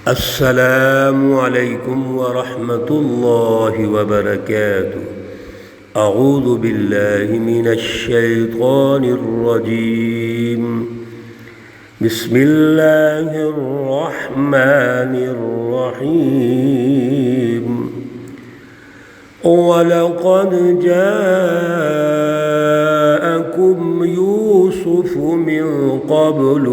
السلام علیکم ورحمۃ اللہ وبرکاتہ۔ اعوذ باللہ من الشیطان الرجیم، بسم اللہ الرحمن الرحیم۔ وَلَقَدْ جَاءَكُمْ يُوسُفُ مِنْ قَبْلُ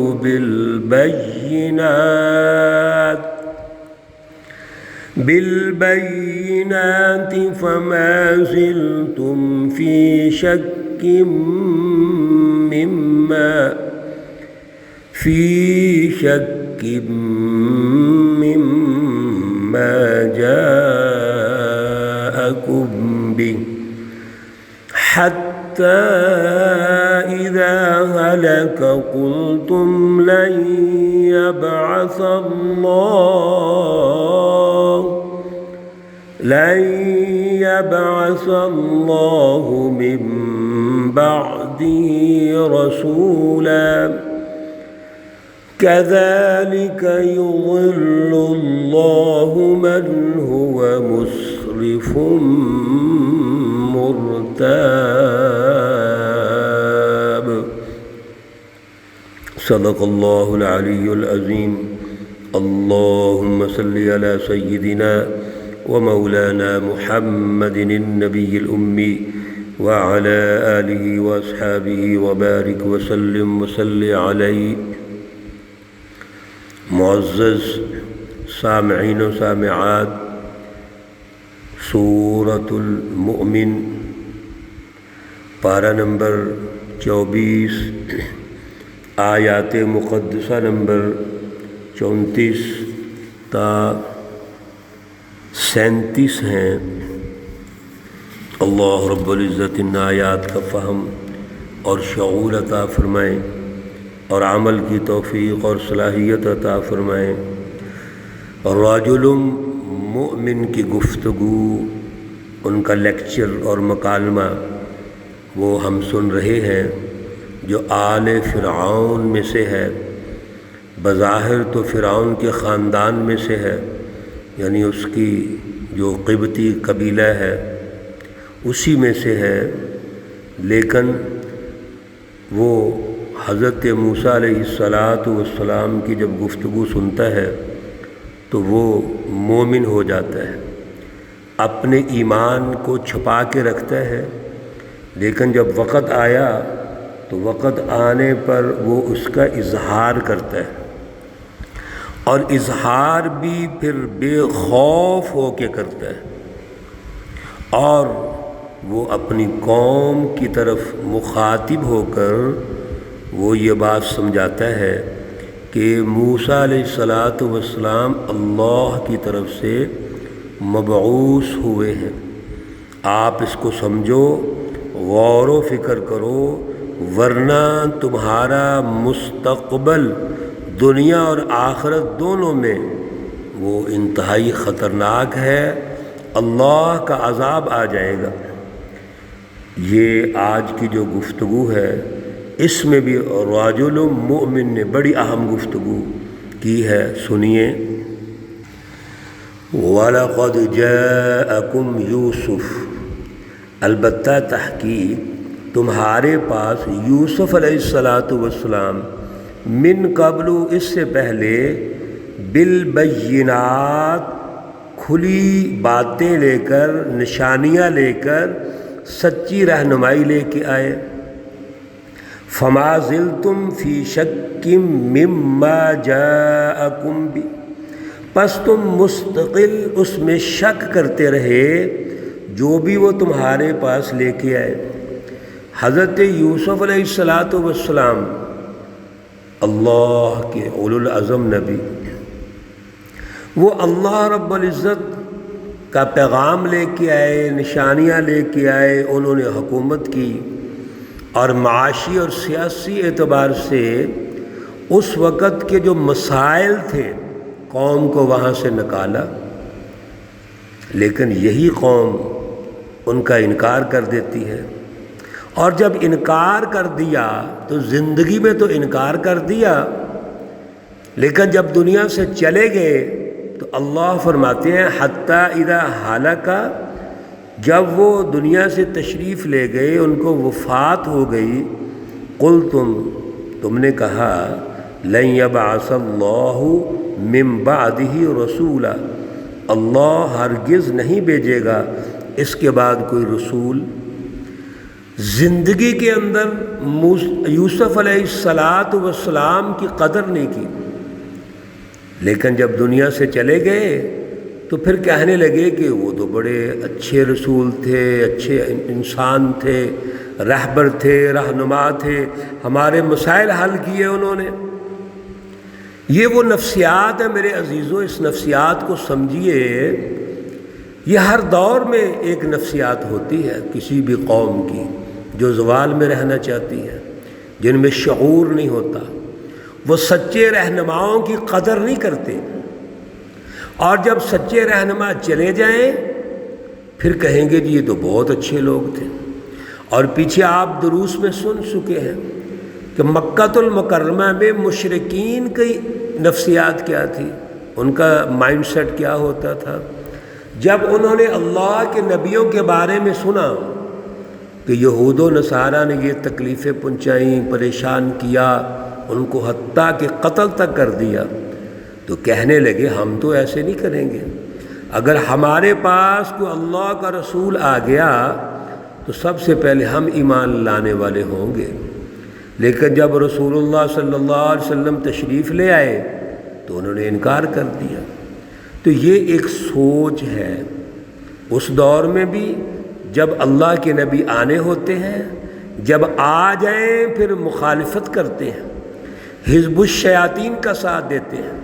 بالبينات فما زلتم في شك مما جاءكم به حتى إذا هلك قلتم لن يبعث الله من بعده رسولا كذلك يضل الله من هو مسرف مرتاب۔ صدق اللہ العلی العظیم۔ اللہم صلی علی سیدنا ومولانا محمد النبی الأمی وعلى آلہ واصحابہ وبارک وسلم وصلی علیہ۔ معزز سامعین و سامعات، سورۃ المؤمن پارہ نمبر 24، آیات مقدسہ نمبر 34 تا 37 ہیں۔ اللہ رب العزت ان آیات کا فہم اور شعور عطا فرمائیں اور عمل کی توفیق اور صلاحیت عطا فرمائیں۔ رجل مؤمن کی گفتگو، ان کا لیکچر اور مکالمہ وہ ہم سن رہے ہیں، جو آل فرعون میں سے ہے۔ بظاہر تو فرعون کے خاندان میں سے ہے، یعنی اس کی جو قبطی قبیلہ ہے اسی میں سے ہے، لیکن وہ حضرت موسیٰ علیہ السلام کی جب گفتگو سنتا ہے تو وہ مومن ہو جاتا ہے، اپنے ایمان کو چھپا کے رکھتا ہے، لیکن جب وقت آیا تو وقت آنے پر وہ اس کا اظہار کرتا ہے، اور اظہار بھی پھر بے خوف ہو کے کرتا ہے، اور وہ اپنی قوم کی طرف مخاطب ہو کر وہ یہ بات سمجھاتا ہے کہ موسیٰ علیہ السلام اللہ کی طرف سے مبعوث ہوئے ہیں، آپ اس کو سمجھو، غور و فکر کرو، ورنہ تمہارا مستقبل دنیا اور آخرت دونوں میں وہ انتہائی خطرناک ہے، اللہ کا عذاب آ جائے گا۔ یہ آج کی جو گفتگو ہے اس میں بھی رجل مؤمن نے بڑی اہم گفتگو کی ہے، سنیے۔ وَلَقَدْ جَاءَكُمْ يُوسُف، البتہ تحقیق تمہارے پاس یوسف علیہ السلام من قبل، اس سے پہلے، بالبینات، کھلی باتیں لے کر، نشانیاں لے کر، سچی رہنمائی لے کے آئے۔ فما زلتم فی شک مما جاءکم بھی، پس تم مستقل اس میں شک کرتے رہے جو بھی وہ تمہارے پاس لے کے آئے۔ حضرت یوسف علیہ السلام اللہ کے اولو العزم نبی، وہ اللہ رب العزت کا پیغام لے کے آئے، نشانیاں لے کے آئے، انہوں نے حکومت کی، اور معاشی اور سیاسی اعتبار سے اس وقت کے جو مسائل تھے قوم کو وہاں سے نکالا، لیکن یہی قوم ان کا انکار کر دیتی ہے، اور جب انکار کر دیا تو زندگی میں تو انکار کر دیا، لیکن جب دنیا سے چلے گئے تو اللہ فرماتے ہیں حتیٰ اذا ہلکا، جب وہ دنیا سے تشریف لے گئے، ان کو وفات ہو گئی، قلتم، تم نے کہا، لن یبعث اللہ من بعدہ رسولا، اللہ ہرگز نہیں بھیجے گا اس کے بعد کوئی رسول۔ زندگی کے اندر یوسف علیہ السلام کی قدر نہیں کی، لیکن جب دنیا سے چلے گئے تو پھر کہنے لگے کہ وہ تو بڑے اچھے رسول تھے، اچھے انسان تھے، رہبر تھے، رہنما تھے، ہمارے مسائل حل کیے انہوں نے۔ یہ وہ نفسیات ہے میرے عزیزوں، اس نفسیات کو سمجھیے۔ یہ ہر دور میں ایک نفسیات ہوتی ہے کسی بھی قوم کی جو زوال میں رہنا چاہتی ہے، جن میں شعور نہیں ہوتا، وہ سچے رہنماؤں کی قدر نہیں کرتے، اور جب سچے رہنما چلے جائیں پھر کہیں گے جی یہ تو بہت اچھے لوگ تھے۔ اور پیچھے آپ دروس میں سن چکے ہیں کہ مکہ المکرمہ میں مشرکین کی نفسیات کیا تھی، ان کا مائنڈ سیٹ کیا ہوتا تھا۔ جب انہوں نے اللہ کے نبیوں کے بارے میں سنا کہ یہود و نصارہ نے یہ تکلیفیں پہنچائیں، پریشان کیا، ان کو حتیٰ کہ قتل تک کر دیا، تو کہنے لگے ہم تو ایسے نہیں کریں گے، اگر ہمارے پاس کوئی اللہ کا رسول آ گیا تو سب سے پہلے ہم ایمان لانے والے ہوں گے۔ لیکن جب رسول اللہ صلی اللہ علیہ وسلم تشریف لے آئے تو انہوں نے انکار کر دیا۔ تو یہ ایک سوچ ہے، اس دور میں بھی جب اللہ کے نبی آنے ہوتے ہیں، جب آ جائیں پھر مخالفت کرتے ہیں، حزب الشیاطین کا ساتھ دیتے ہیں،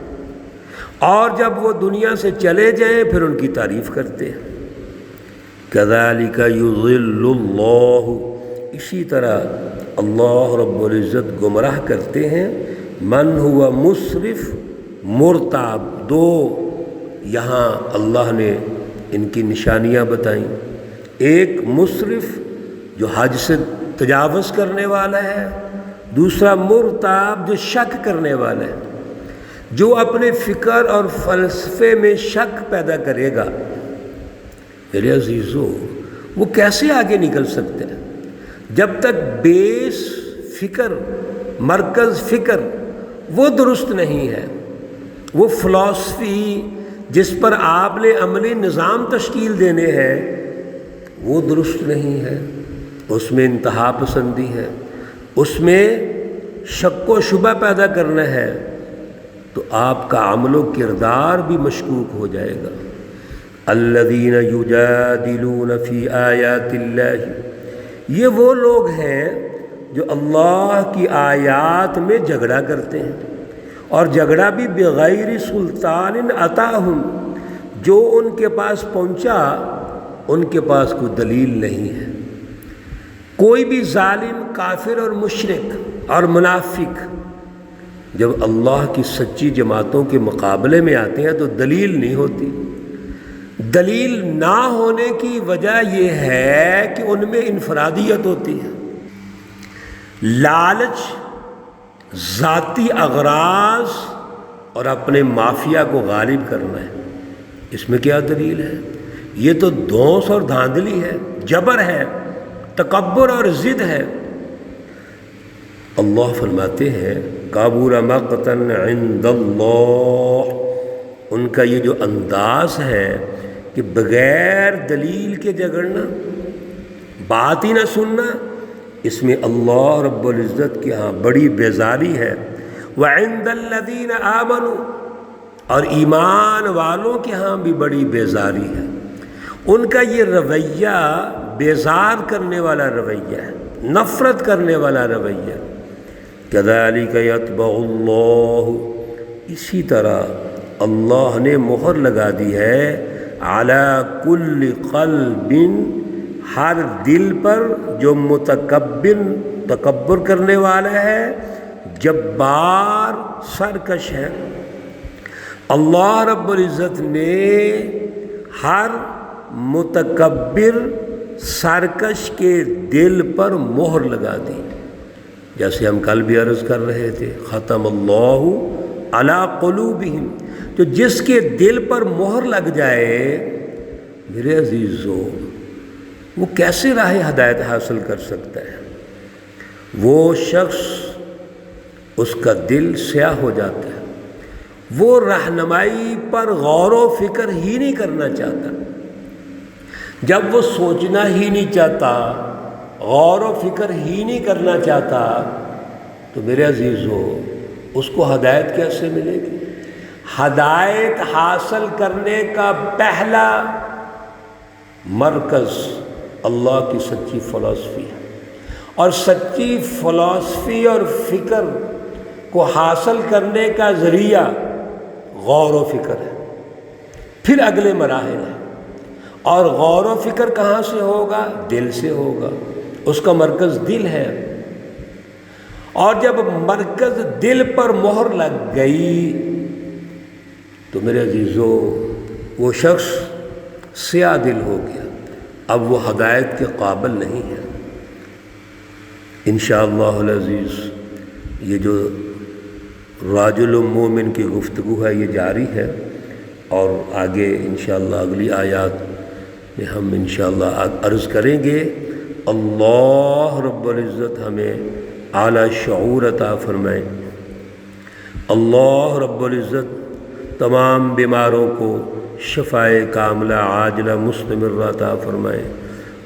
اور جب وہ دنیا سے چلے جائیں پھر ان کی تعریف کرتے ہیں۔ کذالک یضل اللہ، اسی طرح اللہ رب العزت گمراہ کرتے ہیں، من ہوا مسرف مرتاب۔ دو یہاں اللہ نے ان کی نشانیاں بتائیں، ایک مسرف جو حد سے تجاوز کرنے والا ہے، دوسرا مرتاب جو شک کرنے والا ہے، جو اپنے فکر اور فلسفے میں شک پیدا کرے گا۔ میرے عزیزو، وہ کیسے آگے نکل سکتے ہیں جب تک بیس فکر، مرکز فکر وہ درست نہیں ہے، وہ فلسفی جس پر آپ نے عملی نظام تشکیل دینے ہیں وہ درست نہیں ہے، اس میں انتہا پسندی ہے، اس میں شک و شبہ پیدا کرنا ہے، تو آپ کا عمل و کردار بھی مشکوک ہو جائے گا۔ الذین یجادلون فی آیات اللہ، یہ وہ لوگ ہیں جو اللہ کی آیات میں جھگڑا کرتے ہیں، اور جھگڑا بھی بغیر سلطان اتاہم، جو ان کے پاس پہنچا ان کے پاس کوئی دلیل نہیں ہے۔ کوئی بھی ظالم، کافر اور مشرک اور منافق جب اللہ کی سچی جماعتوں کے مقابلے میں آتے ہیں تو دلیل نہیں ہوتی۔ دلیل نہ ہونے کی وجہ یہ ہے کہ ان میں انفرادیت ہوتی ہے، لالچ، ذاتی اغراض اور اپنے مافیا کو غالب کرنا ہے۔ اس میں کیا دلیل ہے؟ یہ تو دھونس اور دھاندلی ہے، جبر ہے، تکبر اور ضد ہے۔ اللہ فرماتے ہیں کبر مقتا عند اللہ، ان کا یہ جو انداز ہے کہ بغیر دلیل کے جھگڑنا، بات ہی نہ سننا، اس میں اللہ رب العزت کے ہاں بڑی بیزاری ہے۔ وعند الذین آمنوا، اور ایمان والوں کے ہاں بھی بڑی بیزاری ہے۔ ان کا یہ رویہ بیزار کرنے والا رویہ ہے، نفرت کرنے والا رویہ۔ کذالک یطبع اللہ، اسی طرح اللہ نے مہر لگا دی ہے علی کل قلب، ہر دل پر جو تکبر کرنے والا ہے، جبار، سرکش ہے۔ اللہ رب العزت نے ہر متکبر، سرکش کے دل پر مہر لگا دی، جیسے ہم کل بھی عرض کر رہے تھے ختم اللہ علی قلوبہم، جو جس کے دل پر مہر لگ جائے، میرے عزیزو وہ کیسے راہ ہدایت حاصل کر سکتا ہے؟ وہ شخص اس کا دل سیاہ ہو جاتا ہے، وہ رہنمائی پر غور و فکر ہی نہیں کرنا چاہتا۔ جب وہ سوچنا ہی نہیں چاہتا، غور و فکر ہی نہیں کرنا چاہتا، تو میرے عزیزو اس کو ہدایت کیسے ملے گی؟ ہدایت حاصل کرنے کا پہلا مرکز اللہ کی سچی فلسفی ہے، اور سچی فلسفی اور فکر کو حاصل کرنے کا ذریعہ غور و فکر ہے، پھر اگلے مراحل ہیں۔ اور غور و فکر کہاں سے ہوگا؟ دل سے ہوگا، اس کا مرکز دل ہے۔ اور جب مرکز دل پر مہر لگ گئی تو میرے عزیزو وہ شخص سیاہ دل ہو گیا، اب وہ ہدایت کے قابل نہیں ہے۔ انشاءاللہ العزیز یہ جو راجل مومن کی گفتگو ہے یہ جاری ہے، اور آگے انشاءاللہ اگلی آیات میں ہم انشاءاللہ عرض کریں گے۔ اللہ رب العزت ہمیں اعلیٰ شعور عطا فرمائے، اللہ رب العزت تمام بیماروں کو شفائے کاملہ عاجلہ مستمرہ عطا فرمائے،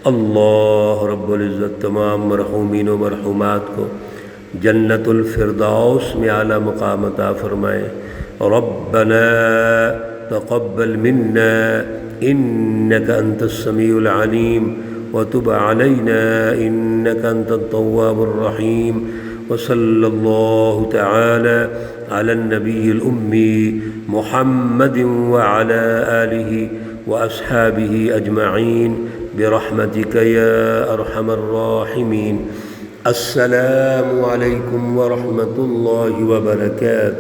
اللہ رب العزت تمام مرحومین و مرحومات کو جنت الفردوس میں اعلیٰ مقام عطا فرمائے۔ ربنا تقبل منا انك انت السميع العليم وتب علينا انك انت التواب الرحيم، وصلى الله تعالى على النبي الأمي محمد وعلى آله وأصحابه أجمعين برحمتك يا أرحم الراحمين۔ السلام عليكم ورحمة الله وبركاته۔